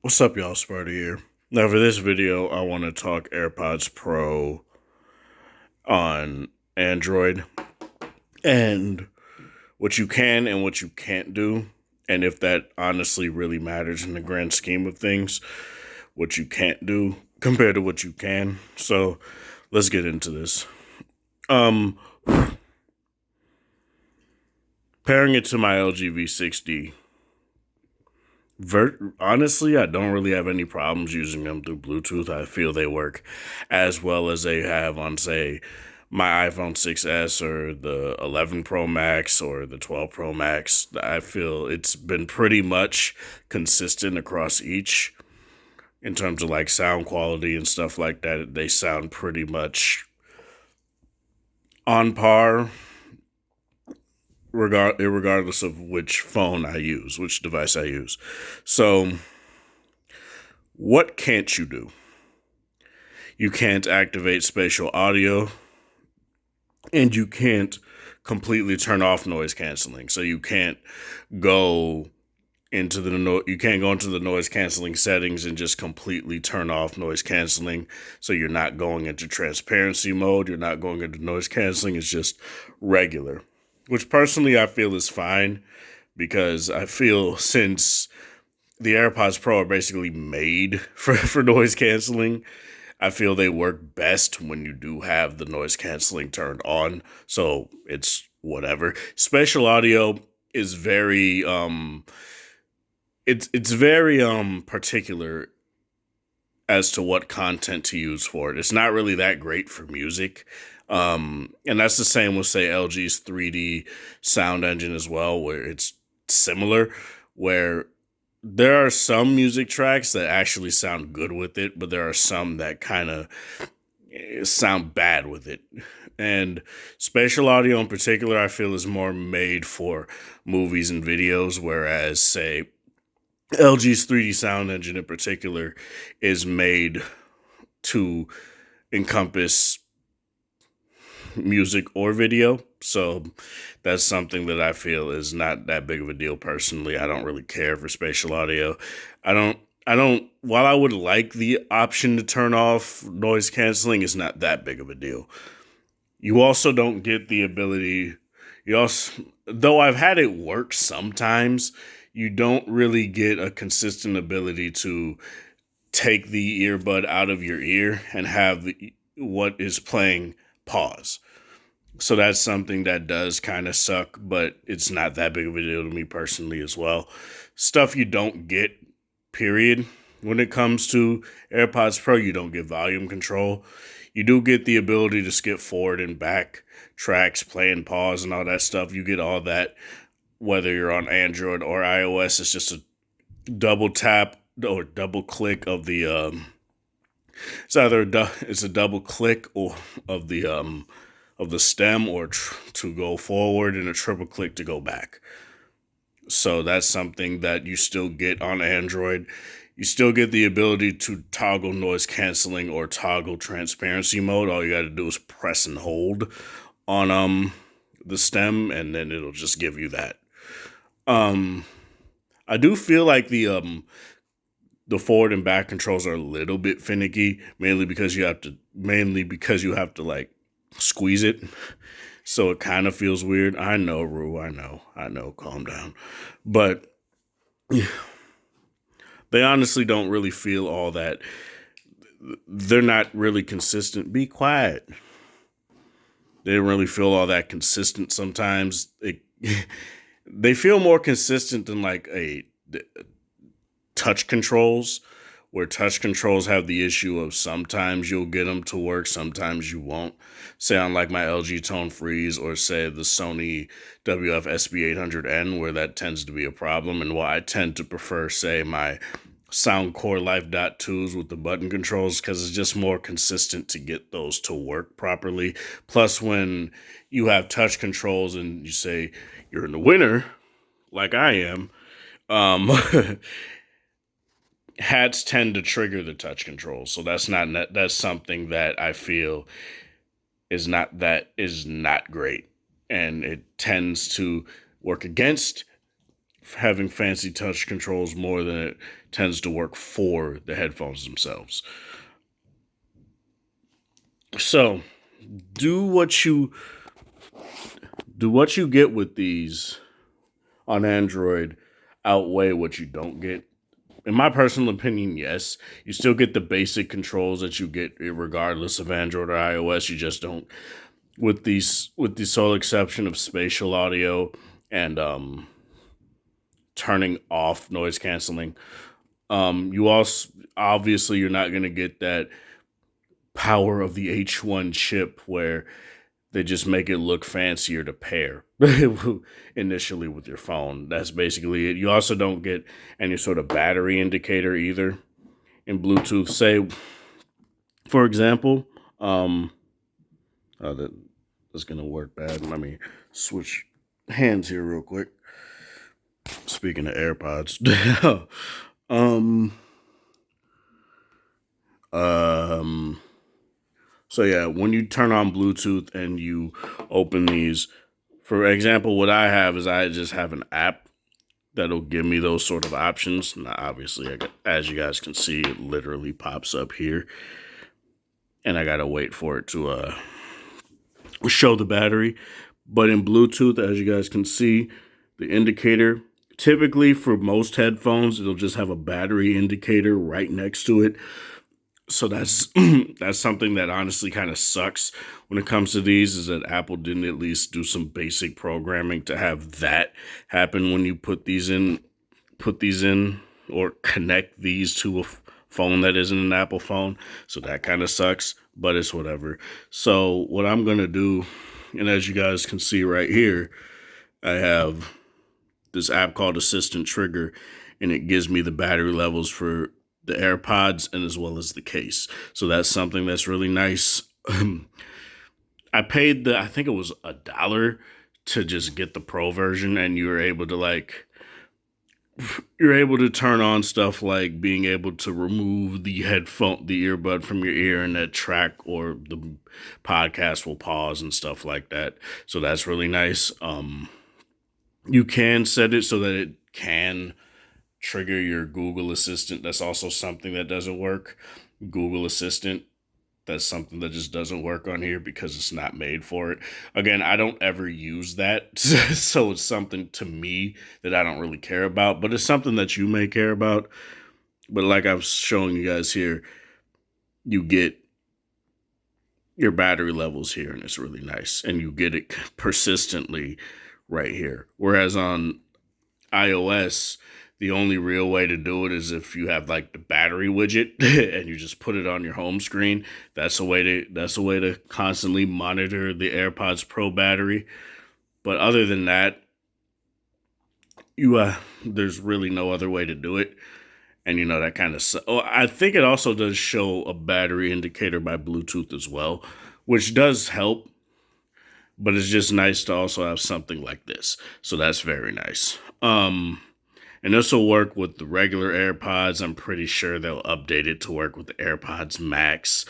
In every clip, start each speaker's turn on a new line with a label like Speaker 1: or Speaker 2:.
Speaker 1: What's up, y'all? Sparta here. Now, for this video, I want to talk AirPods Pro on Android and what you can and what you can't do, and if that honestly really matters in the grand scheme of things, what you can't do compared to what you can. So, let's get into this. Um, Pairing it to my LG V60. Honestly, I don't really have any problems using them through Bluetooth. I feel they work as well as they have on, say, my iPhone 6S or the 11 Pro Max or the 12 Pro Max. I feel it's been pretty much consistent across each in terms of like sound quality and stuff like that. They sound pretty much on par, regardless of which phone I use, which device I use. So, what can't you do? You can't activate spatial audio, and you can't completely turn off noise canceling. So you can't go you can't go into the noise canceling settings and just completely turn off noise canceling. So you're not going into transparency mode. You're not going into noise canceling. It's just regular, which personally I feel is fine because I feel since the AirPods Pro are basically made for noise canceling, I feel they work best when you do have the noise canceling turned on. So it's whatever. Spatial audio is very it's very particular as to what content to use for it. It's not really that great for music. And that's the same with say LG's 3D sound engine as well, where it's similar, where there are some music tracks that actually sound good with it, but there are some that kind of sound bad with it. And spatial audio in particular, I feel is more made for movies and videos, whereas, say, LG's 3D sound engine in particular is made to encompass music or video. So that's something that I feel is not that big of a deal personally. I don't really care for spatial audio. While I would like the option to turn off noise canceling, it's not that big of a deal. You also don't get the ability, though I've had it work sometimes, you don't really get a consistent ability to take the earbud out of your ear and have what is playing pause. So that's something that does kind of suck, but it's not that big of a deal to me personally as well. Stuff you don't get, period. When it comes to AirPods Pro, you don't get volume control. You do get the ability to skip forward and back tracks, play and pause, and all that stuff. You get all that whether you're on Android or iOS. It's just a double tap or double click of the it's a double click or of the stem or to go forward and a triple click to go back. So that's something that you still get on Android. You still get the ability to toggle noise canceling or toggle transparency mode. All you got to do is press and hold on the stem, and then it'll just give you that. I do feel like the forward and back controls are a little bit finicky, mainly because you have to like squeeze it. So it kind of feels weird. I know, Rue. I know. Calm down. But they honestly don't really feel all that. They're not really consistent. Be quiet. They don't really feel all that consistent sometimes. They feel more consistent than like a touch controls, where touch controls have the issue of sometimes you'll get them to work, sometimes you won't. Say on like my LG Tone Freeze or say the Sony WF SB800N, where that tends to be a problem, and why I tend to prefer, say, my Soundcore Life.2s with the button controls, because it's just more consistent to get those to work properly. Plus, when you have touch controls and you say you're in the winter, like I am, um, hats tend to trigger the touch controls. So that's something that I feel is not great, and it tends to work against having fancy touch controls more than it tends to work for the headphones themselves. So, do what you get with these on Android outweigh what you don't get? In my personal opinion, yes. You still get the basic controls that you get regardless of Android or iOS. You just don't, with the sole exception of spatial audio and turning off noise canceling. You also, obviously, you're not going to get that power of the H1 chip where they just make it look fancier to pair initially with your phone. That's basically it. You also don't get any sort of battery indicator either in Bluetooth. Say, for example, that's gonna work bad. Let me switch hands here real quick. Speaking of AirPods, um, um, so yeah, when you turn on Bluetooth and you open these, for example, what I have is I just have an app that'll give me those sort of options. Now, obviously, as you guys can see, it literally pops up here, and I gotta wait for it to show the battery. But in Bluetooth, as you guys can see, the indicator, typically for most headphones, it'll just have a battery indicator right next to it. So that's that's something that honestly kind of sucks when it comes to these, is that Apple didn't at least do some basic programming to have that happen when you put these in or connect these to a phone that isn't an Apple phone. So that kind of sucks, but it's whatever. So what I'm going to do, and as you guys can see right here, I have this app called Assistant Trigger, and it gives me the battery levels for the AirPods and as well as the case. So that's something that's really nice. I paid I think it was $1 to just get the pro version, and you're able to turn on stuff like being able to remove the earbud from your ear, and that track or the podcast will pause and stuff like that. So that's really nice. You can set it so that it can trigger your Google Assistant. That's also something that doesn't work. Google Assistant, that's something that just doesn't work on here because it's not made for it. Again, I don't ever use that, so it's something to me that I don't really care about, but it's something that you may care about. But like I was showing you guys here, you get your battery levels here, and it's really nice, and you get it persistently right here. Whereas on iOS, the only real way to do it is if you have like the battery widget and you just put it on your home screen. That's a way to constantly monitor the AirPods Pro battery. But other than that, there's really no other way to do it. And that kind of I think it also does show a battery indicator by Bluetooth as well, which does help. But it's just nice to also have something like this. So that's very nice. And this will work with the regular AirPods. I'm pretty sure they'll update it to work with the AirPods Max.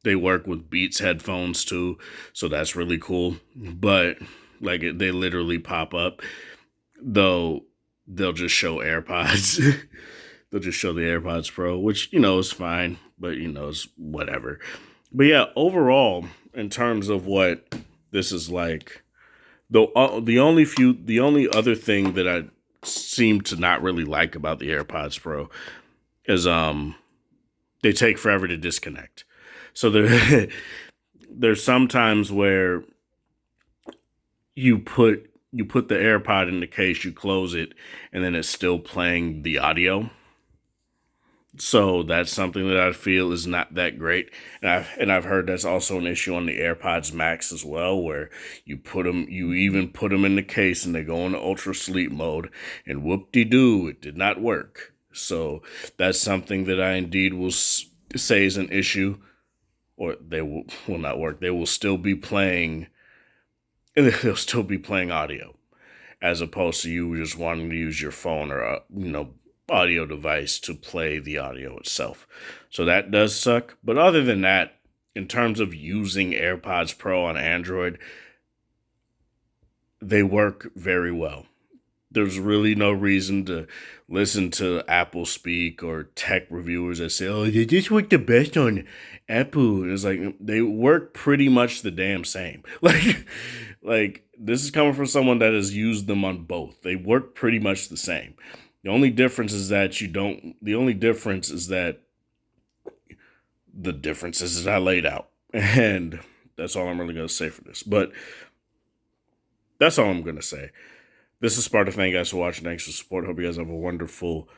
Speaker 1: They work with Beats headphones too, so that's really cool. But they literally pop up, though they'll just show AirPods. They'll just show the AirPods Pro, which is fine, but it's whatever. But yeah, overall, in terms of what this is like, the only other thing that I seem to not really like about the AirPods Pro is they take forever to disconnect. So there's sometimes where you put the AirPod in the case, you close it, and then it's still playing the audio. So that's something that I feel is not that great, and I've heard that's also an issue on the AirPods Max as well, where you even put them in the case and they go into ultra sleep mode, and whoop-de-doo, it did not work. So that's something that I indeed will say is an issue, or they will not work. They will still be playing, and they'll still be playing audio, as opposed to you just wanting to use your phone or audio device to play the audio itself. So that does suck. But other than that, in terms of using AirPods Pro on Android, they work very well. There's really no reason to listen to Apple speak or tech reviewers that say, "Oh, they just work the best on Apple." It's like they work pretty much the damn same. Like this is coming from someone that has used them on both. They work pretty much the same. The only difference is that you don't. The only difference is that the differences is I laid out, and that's all I'm really gonna say for this. But that's all I'm gonna say. This is Sparta. Thank you guys for watching. Thanks for support. Hope you guys have a wonderful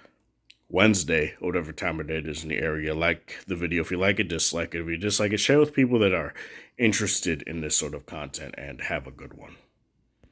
Speaker 1: Wednesday, or whatever time of day it is in the area. Like the video if you like it, dislike it if you dislike it. Share with people that are interested in this sort of content, and have a good one.